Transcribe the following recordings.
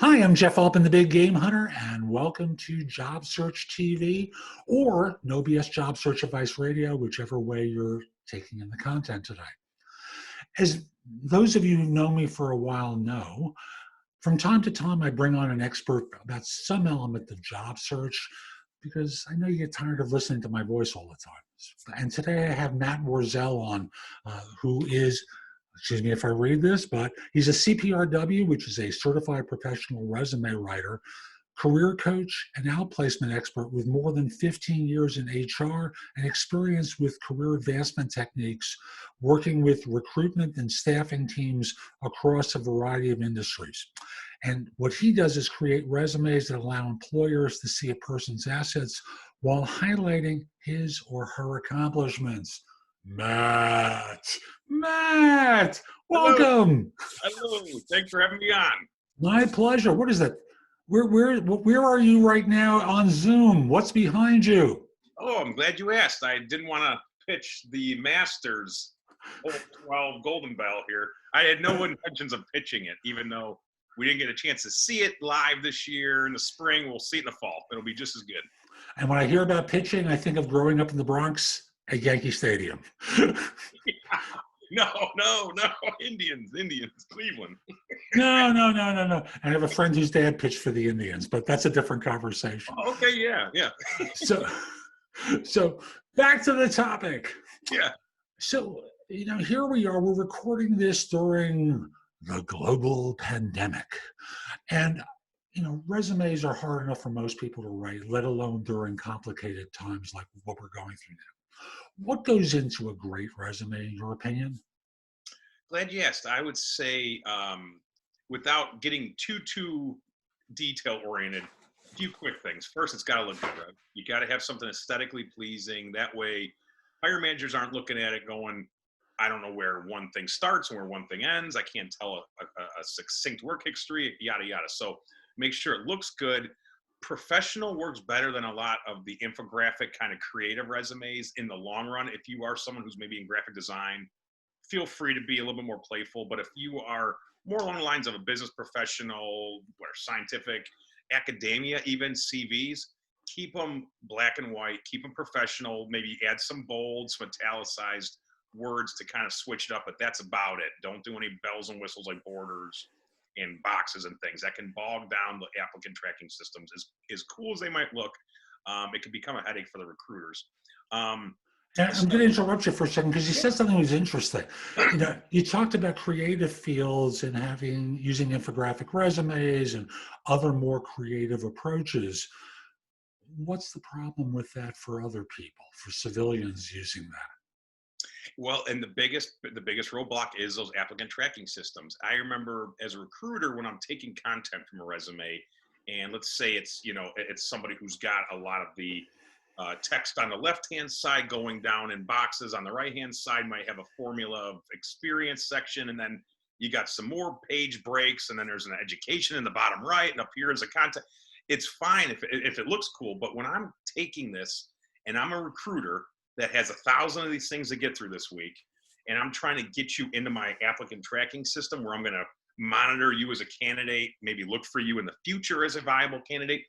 Hi, I'm Jeff Altman, the Big Game Hunter, and welcome to Job Search TV or No BS Job Search Advice Radio, whichever way you're taking in the content today. As those of you who know me for a while know, from time to time I bring on an expert about some element of job search because I know you get tired of listening to my voice all the time. And today I have Matt Warzel on, who is, excuse me if I read this, but he's a CPRW, which is a certified professional resume writer, career coach, and outplacement expert with more than 15 years in HR and experience with career advancement techniques, working with recruitment and staffing teams across a variety of industries. And what he does is create resumes that allow employers to see a person's assets while highlighting his or her accomplishments. Matt, Hello. welcome. Hello. Thanks for having me on. My pleasure. What is that? Where are you right now on Zoom? What's behind you? Oh, I'm glad you asked. I didn't want to pitch the Masters 12 Golden Bell here. I had no intentions of pitching it, even though we didn't get a chance to see it live this year in the spring. We'll see it in the fall. It'll be just as good. And when I hear about pitching, I think of growing up in the Bronx at Yankee Stadium. No. Indians, Cleveland. No. I have a friend whose dad pitched for the Indians, but that's a different conversation. Okay, yeah. So back to the topic. Yeah. So, here we are. We're recording this during the global pandemic. And, resumes are hard enough for most people to write, let alone during complicated times like what we're going through now. What goes into a great resume, in your opinion? Glad you asked. I would say, without getting too detail oriented, a few quick things. First, it's got to look good. Right? You got to have something aesthetically pleasing. That way, hiring managers aren't looking at it going, I don't know where one thing starts and where one thing ends. I can't tell a succinct work history, yada, yada. So make sure it looks good. Professional works better than a lot of the infographic kind of creative resumes in the long run. If you are someone who's maybe in graphic design, feel free to be a little bit more playful. But if you are more along the lines of a business professional or scientific, academia, even CVs, keep them black and white, keep them professional, maybe add some bold, some italicized words to kind of switch it up, but that's about it. Don't do any bells and whistles like borders and boxes and things. That can bog down the applicant tracking systems. As cool as they might look, it can become a headache for the recruiters. I'm going to interrupt you for a second because you said something that was interesting. You talked about creative fields and using infographic resumes and other more creative approaches. What's the problem with that for other people, for civilians using that? Well, and the biggest roadblock is those applicant tracking systems. I remember as a recruiter when I'm taking content from a resume, and let's say it's somebody who's got a lot of the text on the left-hand side going down in boxes. On the right-hand side might have a formula of experience section, and then you got some more page breaks, and then there's an education in the bottom right, and up here is a content. It's fine if it looks cool, but when I'm taking this and I'm a recruiter that has 1,000 of these things to get through this week, and I'm trying to get you into my applicant tracking system where I'm going to monitor you as a candidate, maybe look for you in the future as a viable candidate.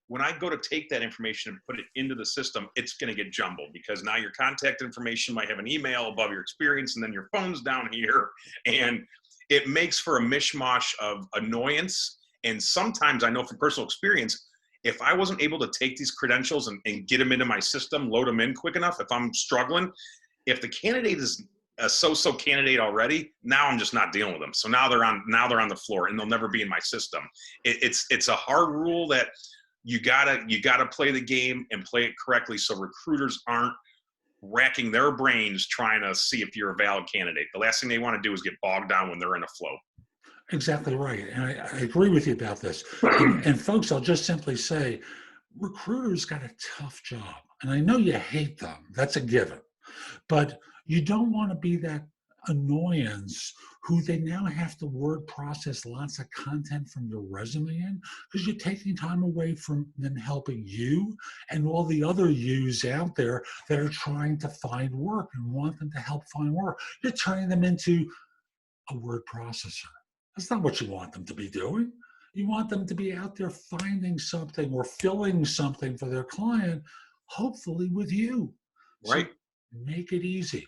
When I go to take that information and put it into the system, it's going to get jumbled because now your contact information might have an email above your experience and then your phone's down here. And it makes for a mishmash of annoyance. And sometimes I know from personal experience, if I wasn't able to take these credentials and get them into my system, load them in quick enough, if I'm struggling, if the candidate is a so-so candidate already, now I'm just not dealing with them. So now they're on the floor and they'll never be in my system. It's a hard rule that you gotta play the game and play it correctly so recruiters aren't racking their brains trying to see if you're a valid candidate. The last thing they want to do is get bogged down when they're in a flow. Exactly right. And I agree with you about this. And folks, I'll just simply say, recruiters got a tough job. And I know you hate them. That's a given. But you don't want to be that annoyance who they now have to word process lots of content from your resume in because you're taking time away from them helping you and all the other yous out there that are trying to find work and want them to help find work. You're turning them into a word processor. That's not what you want them to be doing. You want them to be out there finding something or filling something for their client, hopefully with you. So Right. make it easy.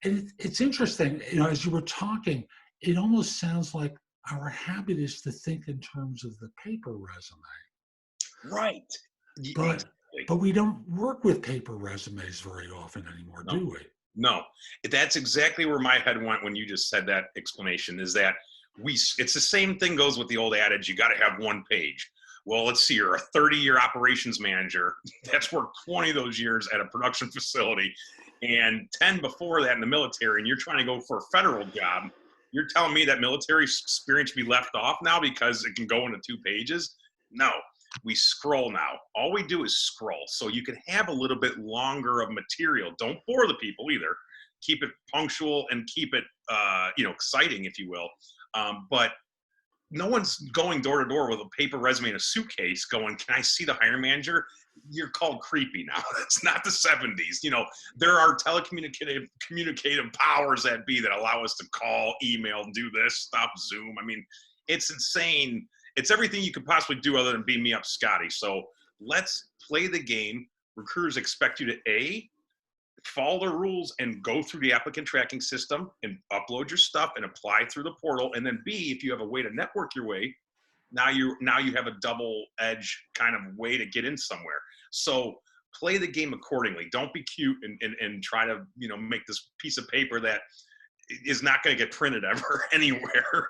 And it's interesting, as you were talking, it almost sounds like our habit is to think in terms of the paper resume. Right. But Exactly. but we don't work with paper resumes very often anymore, No. do we? No, that's exactly where my head went when you just said that explanation. Is that it's the same thing goes with the old adage, you got to have one page. Well, let's see, you're a 30-year operations manager that's worked 20 of those years at a production facility and 10 before that in the military, and you're trying to go for a federal job. You're telling me that military experience should be left off now because it can go into 2 pages? No, we scroll now. All we do is scroll. So you can have a little bit longer of material. Don't bore the people either. Keep it punctual and keep it, exciting, if you will. But no one's going door to door with a paper resume and a suitcase going, can I see the hiring manager? You're called creepy now. It's not the 70s. There are communicative powers that be that allow us to call, email, do this stuff, Zoom. I mean, it's insane. It's everything you could possibly do other than beam me up, Scotty. So let's play the game. Recruiters expect you to follow the rules and go through the applicant tracking system and upload your stuff and apply through the portal. And then B, if you have a way to network your way, now you have a double edge kind of way to get in somewhere. So play the game accordingly. Don't be cute and try to, make this piece of paper that is not going to get printed ever anywhere.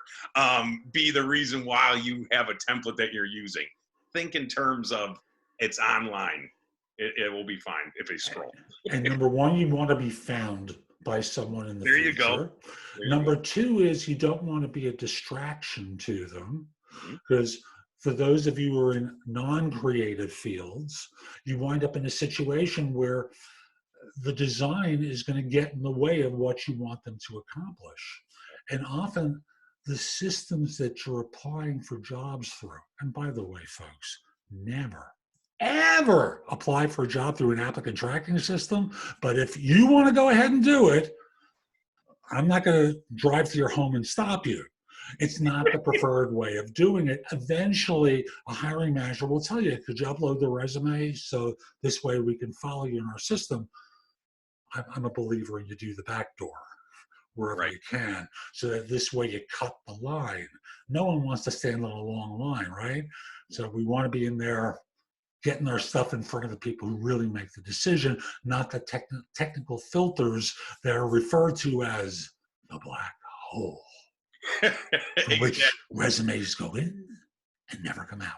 Be the reason why you have a template that you're using. Think in terms of it's online. It will be fine if they scroll. And number one, you want to be found by someone in the There future. you go. Number two is you don't want to be a distraction to them, Mm-hmm. because for those of you who are in non-creative fields, you wind up in a situation where the design is going to get in the way of what you want them to accomplish. And often the systems that you're applying for jobs through, and by the way, folks, never, ever apply for a job through an applicant tracking system. But if you want to go ahead and do it, I'm not going to drive to your home and stop you. It's not the preferred way of doing it. Eventually, a hiring manager will tell you, could you upload the resume so this way we can follow you in our system? I'm a believer in you do the back door wherever you can, so that this way you cut the line. No one wants to stand on a long line, right? So we want to be in there getting our stuff in front of the people who really make the decision, not the technical filters that are referred to as the black hole, from which resumes go in and never come out.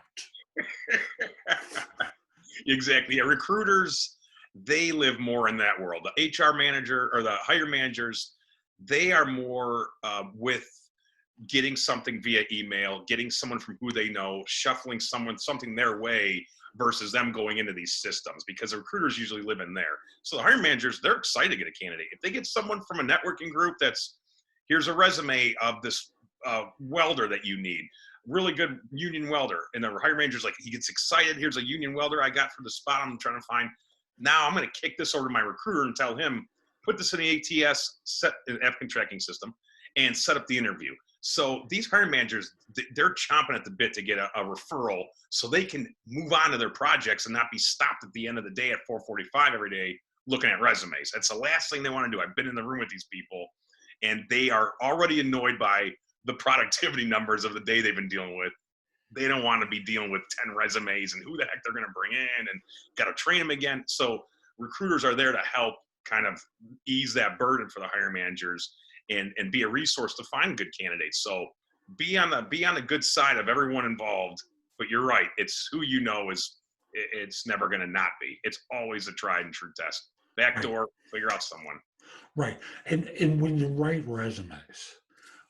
Exactly. Yeah, recruiters, they live more in that world. The HR manager or the hire managers, they are more with getting something via email, getting someone from who they know, shuffling something their way versus them going into these systems, because the recruiters usually live in there. So the hiring managers, they're excited to get a candidate. If they get someone from a networking group here's a resume of this welder that you need, really good union welder, and the hiring manager's like, he gets excited, here's a union welder I got for the spot I'm trying to find. Now I'm going to kick this over to my recruiter and tell him, put this in the ATS applicant tracking system and set up the interview. So these hiring managers, they're chomping at the bit to get a referral so they can move on to their projects and not be stopped at the end of the day at 4:45 every day looking at resumes. That's the last thing they want to do. I've been in the room with these people, and they are already annoyed by the productivity numbers of the day they've been dealing with. They don't want to be dealing with 10 resumes and who the heck they're going to bring in and got to train them again. So recruiters are there to help kind of ease that burden for the hiring managers and be a resource to find good candidates. So be on the good side of everyone involved. But you're right, it's who you know it's never going to not be. It's always a tried and true test. Backdoor, figure out someone. Right. And when you write resumes,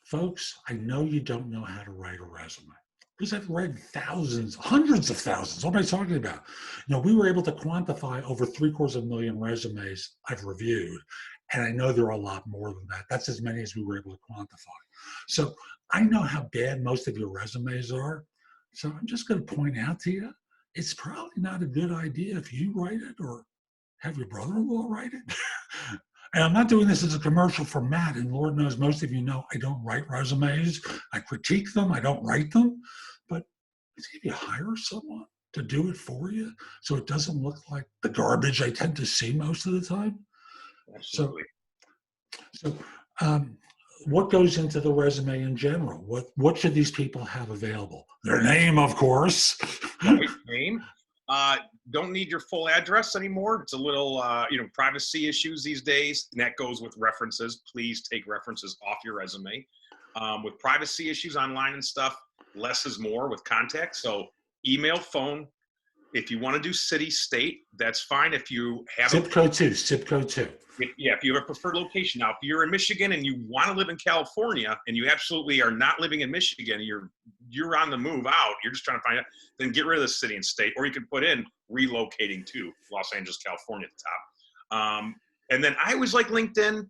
folks, I know you don't know how to write a resume, because I've read thousands, hundreds of thousands. What am I talking about? We were able to quantify over 750,000 resumes I've reviewed. And I know there are a lot more than that. That's as many as we were able to quantify. So I know how bad most of your resumes are. So I'm just going to point out to you, it's probably not a good idea if you write it or have your brother-in-law write it. And I'm not doing this as a commercial for Matt. And Lord knows most of you know I don't write resumes. I critique them. I don't write them. But if you hire someone to do it for you so it doesn't look like the garbage I tend to see most of the time. So, Absolutely. so what goes into the resume in general? What should these people have available? Their name, of course. Right, name. Don't need your full address anymore. It's a little, privacy issues these days, and that goes with references. Please take references off your resume. With privacy issues online and stuff, less is more with contact. So email, phone. If you want to do city, state, that's fine. If you have Zip code two. Zip code two. if you have a preferred location. Now, if you're in Michigan and you want to live in California and you absolutely are not living in Michigan, you're on the move out, you're just trying to find out, then get rid of the city and state, or you can put in relocating to Los Angeles, California at the top. And then I always like LinkedIn.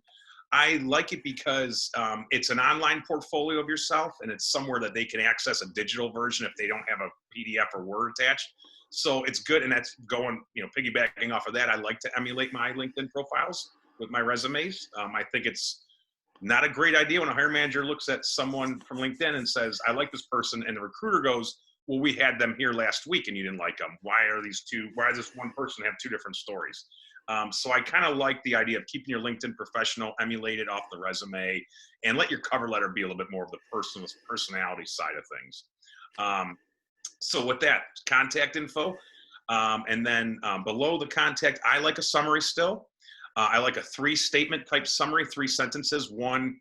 I like it because it's an online portfolio of yourself, and it's somewhere that they can access a digital version if they don't have a PDF or Word attached. So it's good, and that's going, piggybacking off of that. I like to emulate my LinkedIn profiles with my resumes. I think it's not a great idea when a hiring manager looks at someone from LinkedIn and says, I like this person, and the recruiter goes, well, we had them here last week and you didn't like them. Why does this one person have two different stories? So I kind of like the idea of keeping your LinkedIn professional, emulated off the resume, and let your cover letter be a little bit more of the personality side of things. So with that, contact info. And then below the contact, I like a summary still. I like a 3-statement type summary, 3 sentences. One,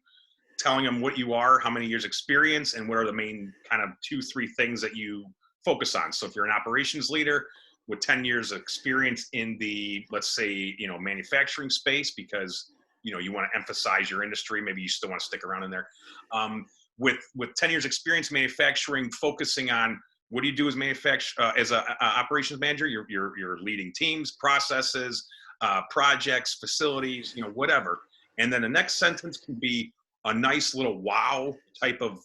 telling them what you are, how many years experience, and what are the main kind of 2-3 things that you focus on. So if you're an operations leader with 10 years of experience in the, let's say, manufacturing space, because, you want to emphasize your industry, maybe you still want to stick around in there. With 10 years experience manufacturing, focusing on what do you do as as a operations manager? You're leading teams, processes, projects, facilities, whatever. And then the next sentence can be a nice little wow type of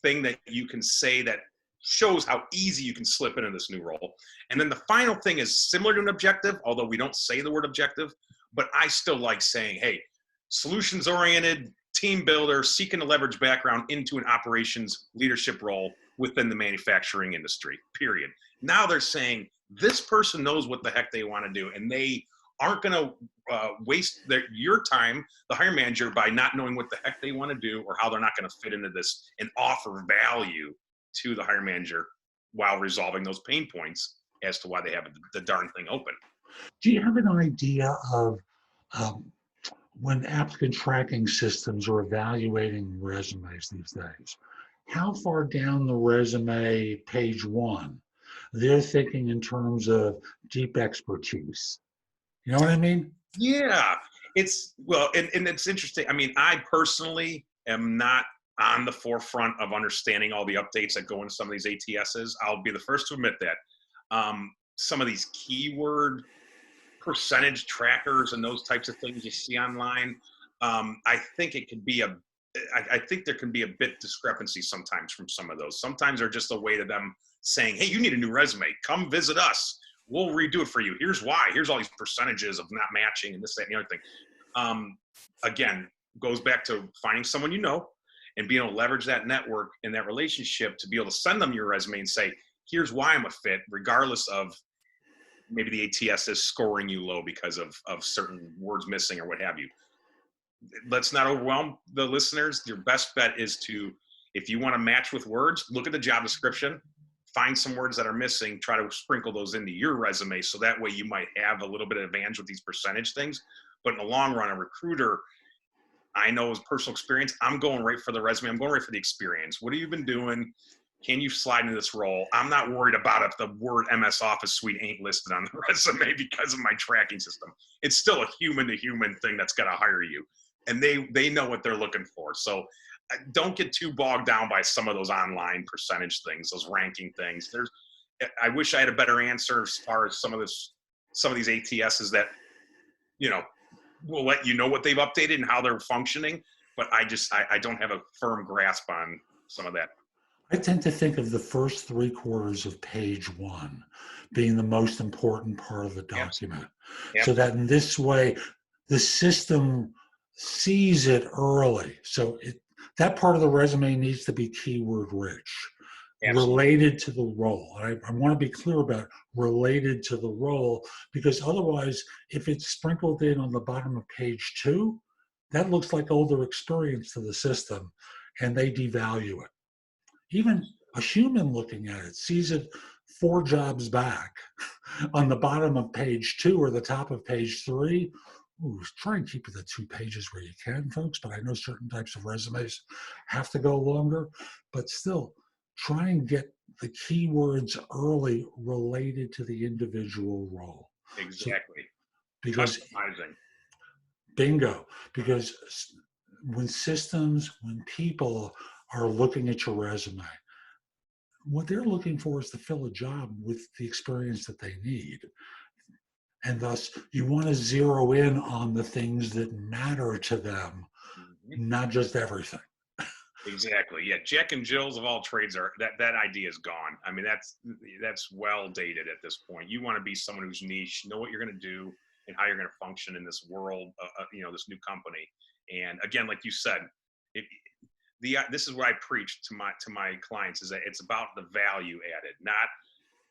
thing that you can say that shows how easy you can slip into this new role. And then the final thing is similar to an objective, although we don't say the word objective, but I still like saying, hey, solutions oriented, team builder, seeking to leverage background into an operations leadership role within the manufacturing industry, period. Now they're saying this person knows what the heck they want to do, and they aren't going to waste your time, the hiring manager, by not knowing what the heck they want to do or how they're not going to fit into this and offer value to the hiring manager while resolving those pain points as to why they have the darn thing open. Do you have an idea of when applicant tracking systems are evaluating resumes these days, how far down the resume, page 1, they're thinking in terms of deep expertise? You know what I mean? Yeah, and it's interesting. I mean, I personally am not on the forefront of understanding all the updates that go into some of these ATSs. I'll be the first to admit that. Some of these keyword percentage trackers and those types of things you see online, I think it could be I think there can be a bit discrepancy sometimes from some of those. Sometimes they're just a way to them saying, hey, you need a new resume. Come visit us. We'll redo it for you. Here's why. Here's all these percentages of not matching and this, that, and the other thing. Again, goes back to finding someone and being able to leverage that network and that relationship to be able to send them your resume and say, here's why I'm a fit, regardless of maybe the ATS is scoring you low because of certain words missing or what have you. Let's not overwhelm the listeners. Your best bet is to, if you want to match with words, look at the job description, find some words that are missing, try to sprinkle those into your resume. So that way you might have a little bit of advantage with these percentage things. But in the long run, a recruiter, I know as personal experience, I'm going right for the resume. I'm going right for the experience. What have you been doing? Can you slide into this role? I'm not worried about if the word MS Office Suite ain't listed on the resume because of my tracking system. It's still a human-to-human thing that's got to hire you. And they know what they're looking for. So don't get too bogged down by some of those online percentage things, those ranking things. I wish I had a better answer as far as some of these ATSs that, will let you know what they've updated and how they're functioning. But I don't have a firm grasp on some of that. I tend to think of the first 3/4 of page 1 being the most important part of the document. Yep. So that in this way, the system sees it early. So that part of the resume needs to be keyword rich. Absolutely. related to the role. I want to be clear about related to the role, because otherwise, if it's sprinkled in on the bottom of page 2, that looks like older experience to the system, and they devalue it. Even a human looking at it sees it 4 jobs back on the bottom of page 2 or the top of page 3. Ooh, try and keep it at 2 pages where you can, folks, but I know certain types of resumes have to go longer. But still, try and get the keywords early related to the individual role. So, Exactly. because Customizing. bingo, because when people are looking at your resume, what they're looking for is to fill a job with the experience that they need. And thus, you want to zero in on the things that matter to them, Mhm. not just everything. Exactly. Yeah. Jack and Jills of all trades are that idea is gone. I mean, that's well dated at this point. You want to be someone who's niche, know what you're going to do and how you're going to function in this world, this new company. And again, like you said, it, this is what I preach to my clients, is that it's about the value added,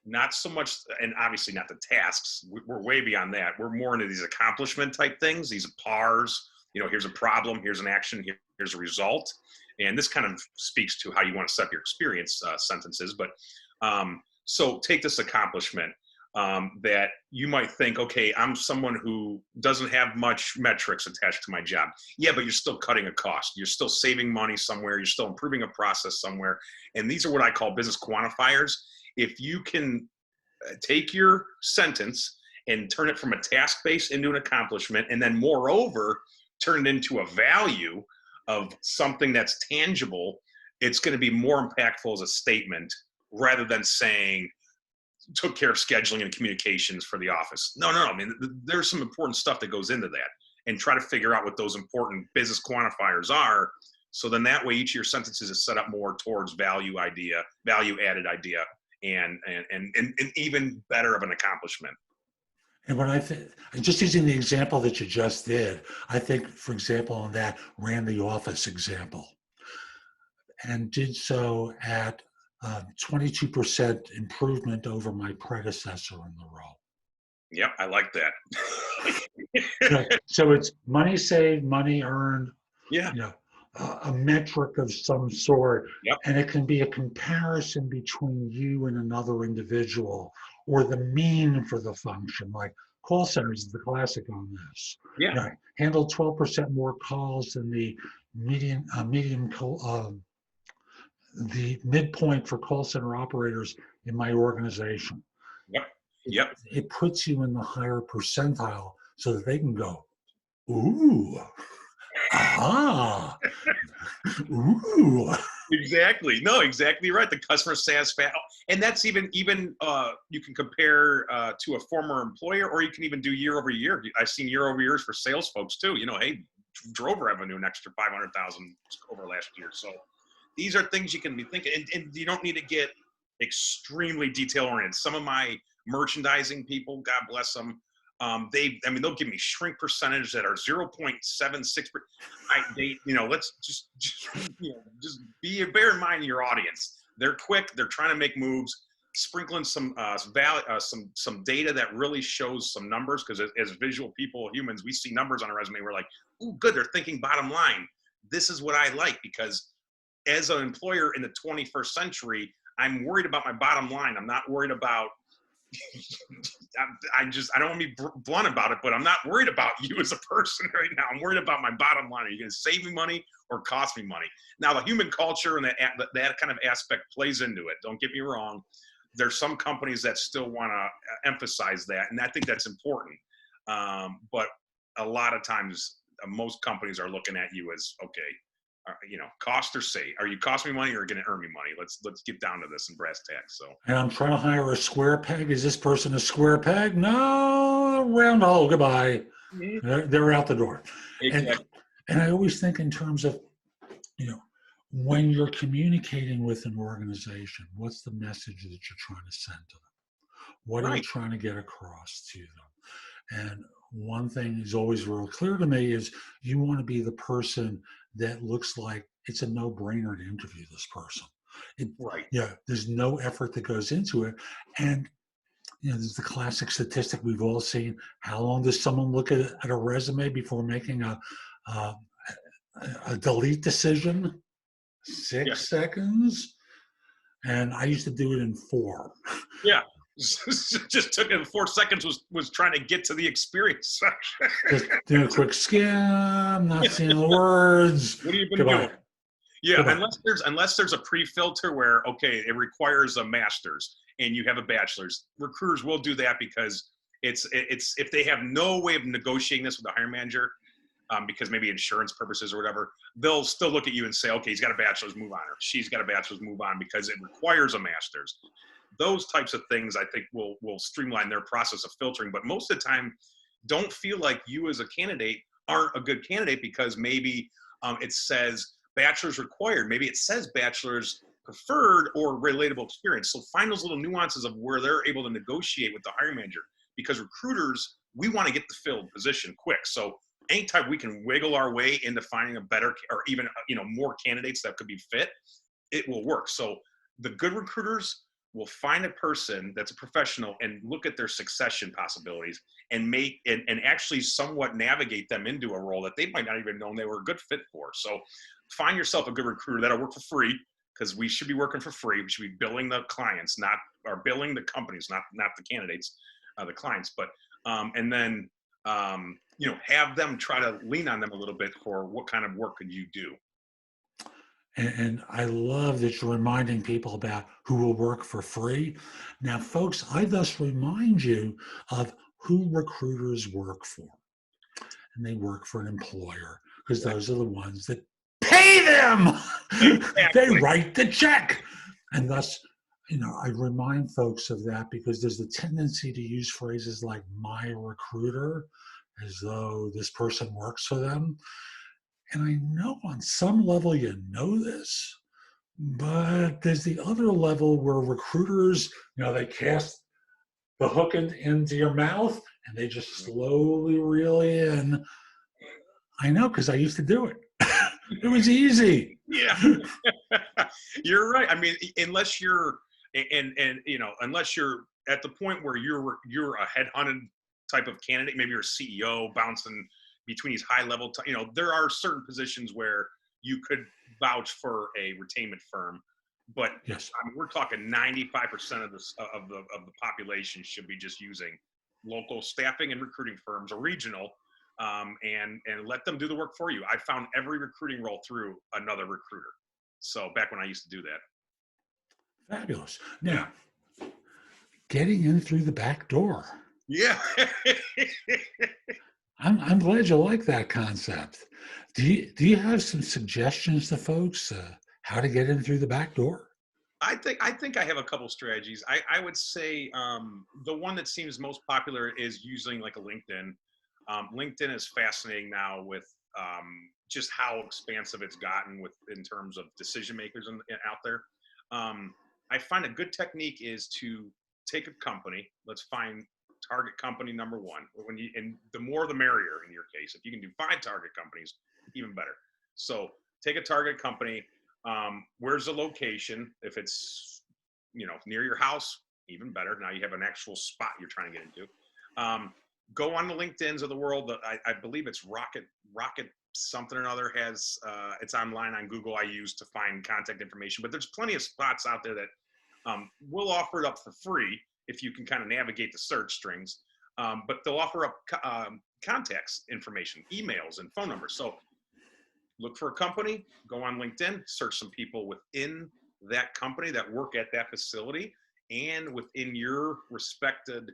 not so much, and obviously not the tasks. We're way beyond that. We're more into these accomplishment type things, these PARs. Here's a problem, here's an action, here's a result. And this kind of speaks to how you want to set your experience sentences. But so take this accomplishment that you might think, okay, I'm someone who doesn't have much metrics attached to my job. Yeah, but you're still cutting a cost. You're still saving money somewhere. You're still improving a process somewhere. And these are what I call business quantifiers. If you can take your sentence and turn it from a task base into an accomplishment, and then moreover, turn it into a value of something that's tangible, it's going to be more impactful as a statement rather than saying took care of scheduling and communications for the office. No. I mean, there's some important stuff that goes into that, and try to figure out what those important business quantifiers are. So then that way, each of your sentences is set up more towards value added idea, and even better of an accomplishment. And when I think, just using the example that you just did, I think, for example, on that, ran the office example and did so at 22% improvement over my predecessor in the role. Yep, I like that. So it's money saved, money earned, Yeah. A metric of some sort. Yep. And it can be a comparison between you and another individual, or the mean for the function. Like call centers is the classic on this. Yeah. Handle 12% more calls than the the midpoint for call center operators in my organization. Yep. It puts you in the higher percentile so that they can go, ooh, ah, ooh. Exactly. No, exactly right. The customer satisfaction, and that's even you can compare to a former employer, or you can even do year over year. I've seen year over years for sales folks too. Hey, drove revenue an extra 500,000 over last year. So these are things you can be thinking, and you don't need to get extremely detail oriented. Some of my merchandising people, God bless them, they'll give me shrink percentage that are 0.76. Let's just bear in mind your audience. They're quick. They're trying to make moves. Sprinkling some data that really shows some numbers, because as visual people, humans, we see numbers on a resume. We're like, "Ooh, good. They're thinking bottom line. This is what I like," because as an employer in the 21st century, I'm worried about my bottom line. I'm not worried about I don't want to be blunt about it, but I'm not worried about you as a person right now. I'm worried about my bottom line. Are you going to save me money or cost me money? Now, the human culture and that kind of aspect plays into it. Don't get me wrong. There's some companies that still want to emphasize that, and I think that's important. But a lot of times, most companies are looking at you as, okay, cost or save. Are you costing me money or going to earn me money? Let's get down to this in brass tacks. So. And I'm trying to hire a square peg. Is this person a square peg? No, round hole. Goodbye. Mm-hmm. They're out the door. Exactly. And I always think in terms of, when you're communicating with an organization, what's the message that you're trying to send to them? What are you trying to get across to them? And one thing is always real clear to me is you want to be the person that looks like it's a no-brainer to interview this person. It, Right. yeah, there's no effort that goes into it. And there's the classic statistic we've all seen. How long does someone look at a resume before making a, a delete decision? Yeah. 6 seconds. And I used to do it in 4. Yeah. Just took him 4 seconds was trying to get to the experience section. Just do a quick skim, not seeing the words. What have you been doing? Goodbye. Yeah, Goodbye. unless there's a pre-filter where, okay, it requires a master's and you have a bachelor's. Recruiters will do that because it's if they have no way of negotiating this with the hiring manager, because maybe insurance purposes or whatever, they'll still look at you and say, okay, he's got a bachelor's, move on, or she's got a bachelor's, move on, because it requires a master's. Those types of things, I think, will streamline their process of filtering. But most of the time, don't feel like you as a candidate aren't a good candidate because maybe it says bachelor's required. Maybe it says bachelor's preferred or relatable experience. So find those little nuances of where they're able to negotiate with the hiring manager, because recruiters, we want to get the filled position quick. So anytime we can wiggle our way into finding a better or even more candidates that could be fit, it will work. So the good recruiters will find a person that's a professional and look at their succession possibilities and make and actually somewhat navigate them into a role that they might not even know they were a good fit for. So find yourself a good recruiter that'll work for free, because we should be working for free. We should be billing the clients, not or billing the companies, not the candidates, the clients. But and then have them try to lean on them a little bit for what kind of work could you do. And I love that you're reminding people about who will work for free. Now, folks, I thus remind you of who recruiters work for. And they work for an employer because those are the ones that pay them. They Exactly. write the check. And thus, I remind folks of that because there's a tendency to use phrases like my recruiter as though this person works for them. And I know on some level you know this, but there's the other level where recruiters, they cast the hook into your mouth and they just slowly reel in. I know because I used to do it. It was easy. Yeah. You're right. I mean, unless you're unless you're at the point where you're a headhunted type of candidate, maybe you're a CEO bouncing between these high level, there are certain positions where you could vouch for a retainment firm, but Yes. I mean, we're talking 95% of the population should be just using local staffing and recruiting firms or regional, and let them do the work for you. I found every recruiting role through another recruiter. So back when I used to do that. Fabulous. Now, getting in through the back door. Yeah. I'm glad you like that concept. Do you have some suggestions to folks how to get in through the back door? I think I have a couple strategies. I would say the one that seems most popular is using like a LinkedIn. LinkedIn is fascinating now with just how expansive it's gotten in terms of decision makers out there. I find a good technique is to take a company. Let's find target company number one. And the more the merrier in your case. If you can do 5 target companies, even better. So take a target company. Where's the location? If it's near your house, even better. Now you have an actual spot you're trying to get into. Go on the LinkedIn's of the world. I believe it's Rocket something or other has it's online on Google. I use to find contact information, but there's plenty of spots out there that will offer it up for free if you can kind of navigate the search strings. But they'll offer up contacts information, emails, and phone numbers. So look for a company, go on LinkedIn, search some people within that company that work at that facility and within your respected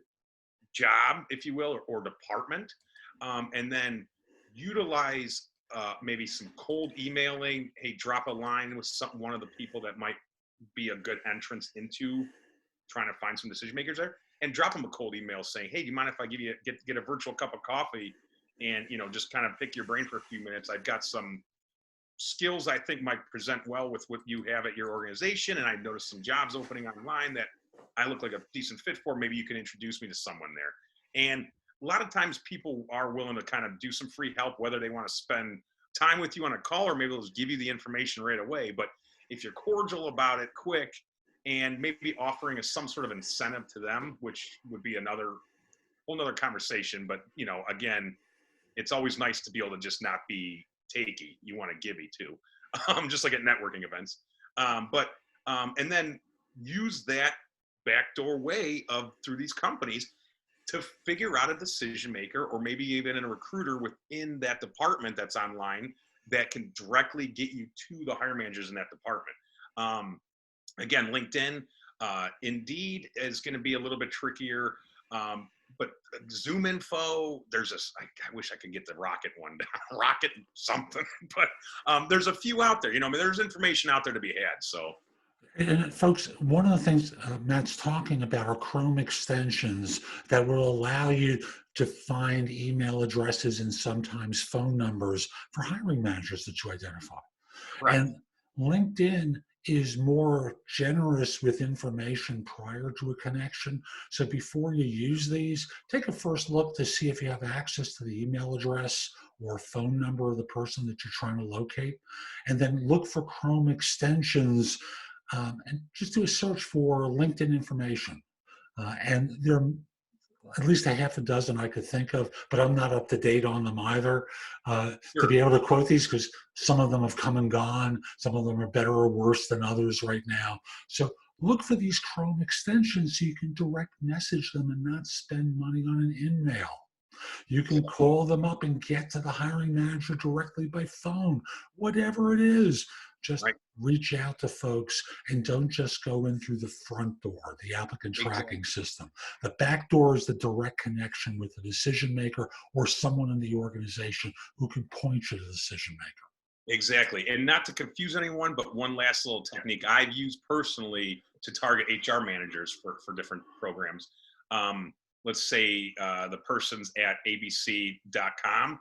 job, if you will, or department, and then utilize maybe some cold emailing. Hey, drop a line with one of the people that might be a good entrance into trying to find some decision makers there, and drop them a cold email saying, hey, do you mind if I give you get a virtual cup of coffee and just kind of pick your brain for a few minutes? I've got some skills I think might present well with what you have at your organization, and I've noticed some jobs opening online that I look like a decent fit for. Maybe you can introduce me to someone there. And a lot of times people are willing to kind of do some free help, whether they want to spend time with you on a call or maybe they'll just give you the information right away. But if you're cordial about it, quick, and maybe offering some sort of incentive to them, which would be another whole nother conversation. But again, it's always nice to be able to just not be takey. You want to givey too, just like at networking events. And then use that backdoor way of through these companies to figure out a decision maker, or maybe even a recruiter within that department that's online that can directly get you to the hiring managers in that department. Again, LinkedIn, Indeed is going to be a little bit trickier. But Zoom Info, there's this, I wish I could get the Rocket one down, Rocket something, but there's a few out there, there's information out there to be had. So. And folks, one of the things Matt's talking about are Chrome extensions that will allow you to find email addresses and sometimes phone numbers for hiring managers that you identify. Right. And LinkedIn is more generous with information prior to a connection. So before you use these, take a first look to see if you have access to the email address or phone number of the person that you're trying to locate. And then look for Chrome extensions and just do a search for LinkedIn information. And there are at least a half a dozen I could think of, but I'm not up to date on them either to be able to quote these, because some of them have come and gone. Some of them are better or worse than others right now. So look for these Chrome extensions so you can direct message them and not spend money on an email. You can call them up and get to the hiring manager directly by phone, whatever it is. Just reach out to folks and don't just go in through the front door, the applicant tracking system. The back door is the direct connection with the decision maker or someone in the organization who can point you to the decision maker. Exactly. And not to confuse anyone, but one last little technique I've used personally to target HR managers for different programs. Let's say the person's at abc.com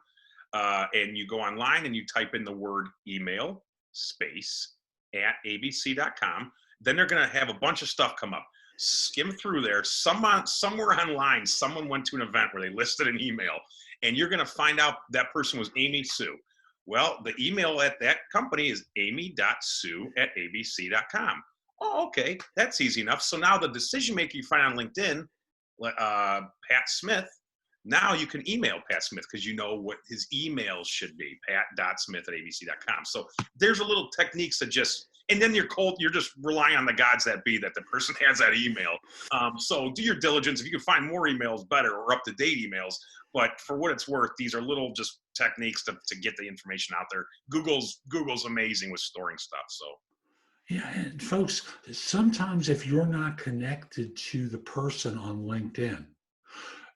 and you go online and you type in the word email space at abc.com. Then they're going to have a bunch of stuff come up. Skim through there. Somewhere online, someone went to an event where they listed an email, and you're going to find out that person was Amy Sue. Well, the email at that company is amy.sue@abc.com. Oh, okay. That's easy enough. So now the decision maker you find on LinkedIn, Pat Smith, now you can email Pat Smith because you know what his email should be, pat.smith@abc.com. So there's a little techniques that just, and then you're just relying on the gods that be that the person has that email. So do your diligence. If you can find more emails, better, or up-to-date emails. But for what it's worth, these are little just techniques to get the information out there. Google's amazing with storing stuff. So. Yeah, and folks, sometimes if you're not connected to the person on LinkedIn,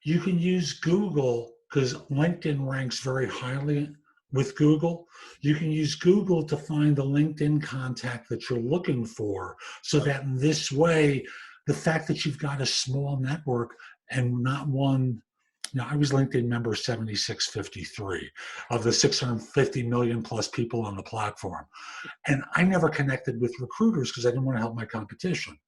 you can use Google, because LinkedIn ranks very highly with Google. You can use Google to find the LinkedIn contact that you're looking for, so that in this way, the fact that you've got a small network and not one, I was LinkedIn member 7653 of the 650 million plus people on the platform. And I never connected with recruiters because I didn't want to help my competition,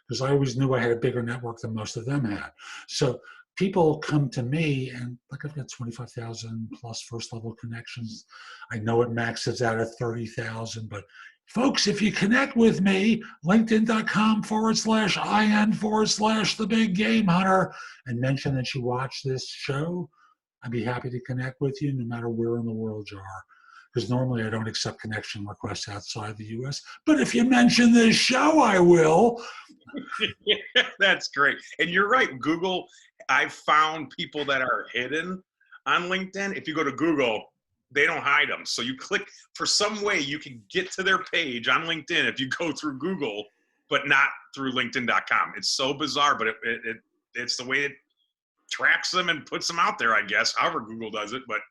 because I always knew I had a bigger network than most of them had. So people come to me, and like, I've got 25,000 plus first level connections. I know it maxes out at 30,000, but folks, if you connect with me, linkedin.com/IN/the big game hunter, and mention that you watch this show, I'd be happy to connect with you no matter where in the world you are. Because normally I don't accept connection requests outside the US, but if you mention this show, I will. Yeah, that's great. And you're right, Google, I've found people that are hidden on LinkedIn. If you go to Google, they don't hide them. So you click, for some way you can get to their page on LinkedIn if you go through Google, but not through linkedin.com. It's so bizarre, but it's the way it tracks them and puts them out there, I guess, however Google does it. But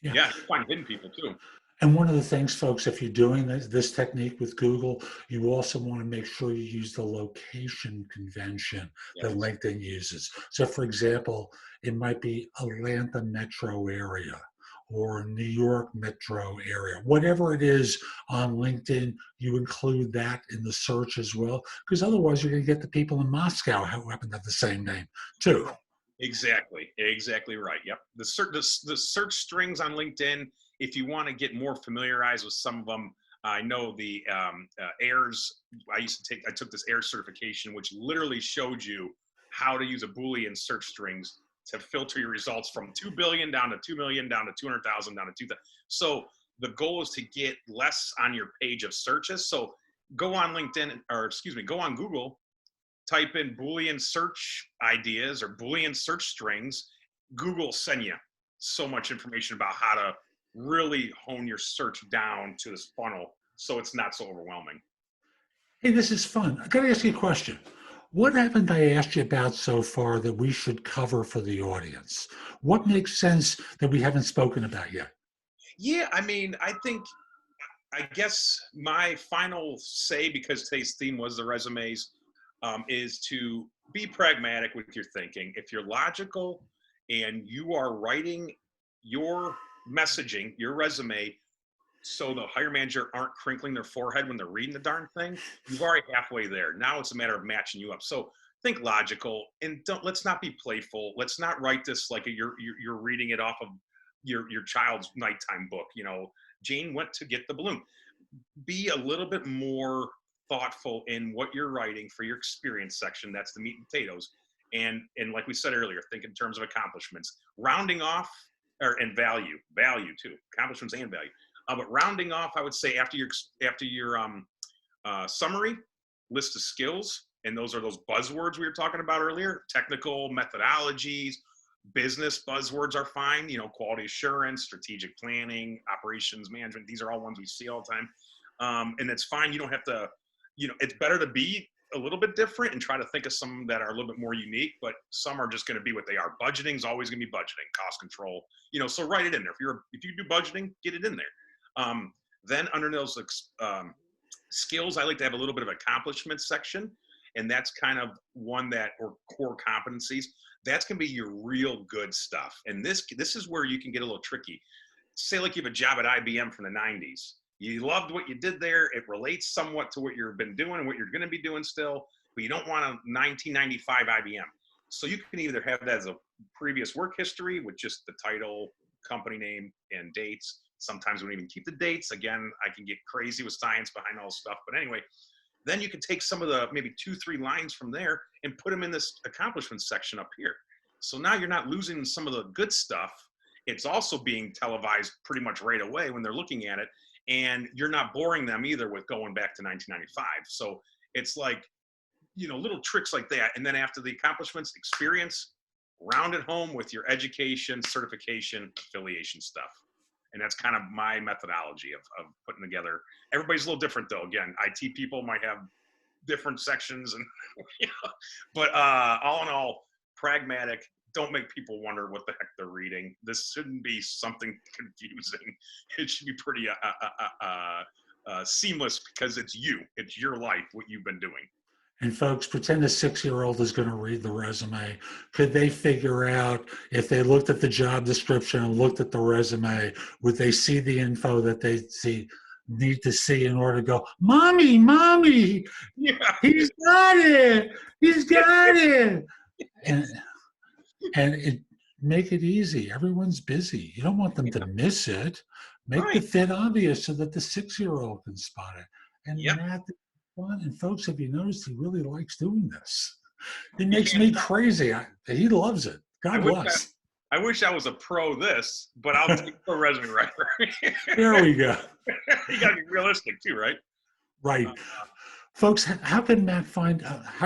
yeah, you find hidden people too. And one of the things, folks, if you're doing this technique with Google, you also want to make sure you use the location convention that LinkedIn uses. So, for example, it might be Atlanta metro area or New York metro area. Whatever it is on LinkedIn, you include that in the search as well, because otherwise you're going to get the people in Moscow who happen to have the same name too. Exactly right. Yep. The search strings on LinkedIn, if you want to get more familiarized with some of them, I know the AIRS. I took this AIRS certification, which literally showed you how to use a Boolean search strings to filter your results from 2 billion down to 2 million, down to 200,000, down to 2,000. So the goal is to get less on your page of searches. So go on LinkedIn, or excuse me, go on Google, type in Boolean search ideas or Boolean search strings. Google will send you so much information about how to really hone your search down to this funnel so it's not so overwhelming. Hey, this is fun. I got to ask you a question. What haven't I asked you about so far that we should cover for the audience? What makes sense that we haven't spoken about yet? Yeah, I mean, I guess my final say, because today's theme was the resumes, is to be pragmatic with your thinking. If you're logical and you are writing your messaging, your resume, so the hire manager aren't crinkling their forehead when they're reading the darn thing, you've already halfway there. Now it's a matter of matching you up. So think logical, and let's not be playful. Let's not write this like you're reading it off of your child's nighttime book. You know, Jane went to get the balloon. Be a little bit more thoughtful in what you're writing for your experience section. That's the meat and potatoes. And like we said earlier, think in terms of accomplishments, rounding off, and value too, accomplishments and value. But rounding off, I would say after your summary, list of skills, and those are those buzzwords we were talking about earlier. Technical methodologies, business buzzwords are fine. You know, quality assurance, strategic planning, operations management. These are all ones we see all the time, and it's fine. You don't have to. You know, it's better to be a little bit different and try to think of some that are a little bit more unique, but some are just going to be what they are. Budgeting is always going to be budgeting, cost control, you know, so write it in there. If you do budgeting, get it in there. Then under those skills, I like to have a little bit of accomplishment section, and that's kind of one that, or core competencies, that's going to be your real good stuff. And this is where you can get a little tricky. Say like you have a job at IBM from the 90s. You loved what you did there. It relates somewhat to what you've been doing and what you're going to be doing still, but you don't want a 1995 IBM. So you can either have that as a previous work history with just the title, company name, and dates. Sometimes we don't even keep the dates. Again, I can get crazy with science behind all this stuff. But anyway, then you can take some of the maybe 2-3 lines from there and put them in this accomplishments section up here. So now you're not losing some of the good stuff. It's also being televised pretty much right away when they're looking at it. And you're not boring them either with going back to 1995. So it's like, you know, little tricks like that. And then after the accomplishments, experience, round it home with your education, certification, affiliation stuff. And that's kind of my methodology of putting together. Everybody's a little different though. Again, IT people might have different sections, and you know, but all in all, pragmatic. Don't make people wonder what the heck they're reading. This shouldn't be something confusing. It should be pretty seamless, because it's you. It's your life, what you've been doing. And folks, pretend a 6-year-old is going to read the resume. Could they figure out, if they looked at the job description and looked at the resume, would they see the info that they need to see in order to go, mommy, Yeah. he's got it. He's got it. And it make it easy. Everyone's busy. You don't want them to miss it. Make the fit obvious so that the 6-year-old can spot it. And Matt, fun. And folks, have you noticed he really likes doing this? It makes me crazy. He loves it. God bless. I wish I was a pro this, but I'll take the resume writer. There we go. You got to be realistic too, right? Right. Folks, how can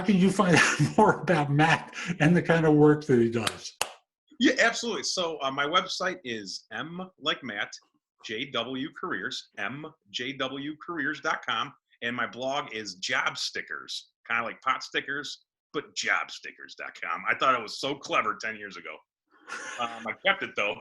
you find out more about Matt and the kind of work that he does? Yeah, absolutely. So my website is M like Matt, JW Careers, mjwcareers.com. And my blog is Job Stickers, kind of like pot stickers, but jobstickers.com. I thought it was so clever 10 years ago. I kept it though.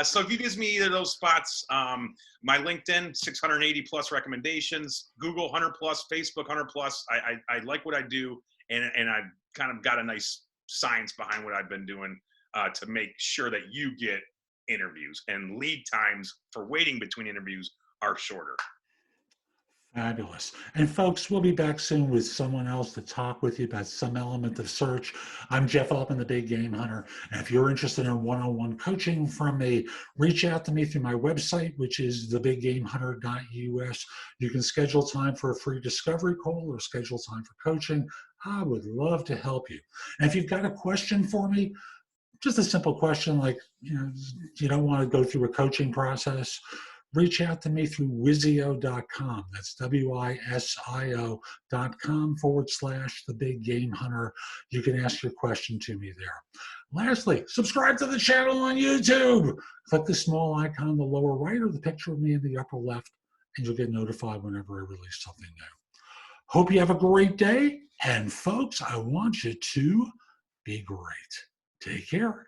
So if you give me either of those spots, my LinkedIn, 680 plus recommendations, Google 100 plus, Facebook 100 plus. I like what I do, and I've kind of got a nice science behind what I've been doing to make sure that you get interviews, and lead times for waiting between interviews are shorter. Fabulous. And folks, we'll be back soon with someone else to talk with you about some element of search. I'm Jeff Altman, the Big Game Hunter. And if you're interested in one-on-one coaching from me, reach out to me through my website, which is thebiggamehunter.us. You can schedule time for a free discovery call or schedule time for coaching. I would love to help you. And if you've got a question for me, just a simple question like, you don't want to go through a coaching process, reach out to me through Wisio.com. That's WISIO.com/the Big Game Hunter. You can ask your question to me there. Lastly, subscribe to the channel on YouTube. Click the small icon in the lower right or the picture of me in the upper left, and you'll get notified whenever I release something new. Hope you have a great day. And folks, I want you to be great. Take care.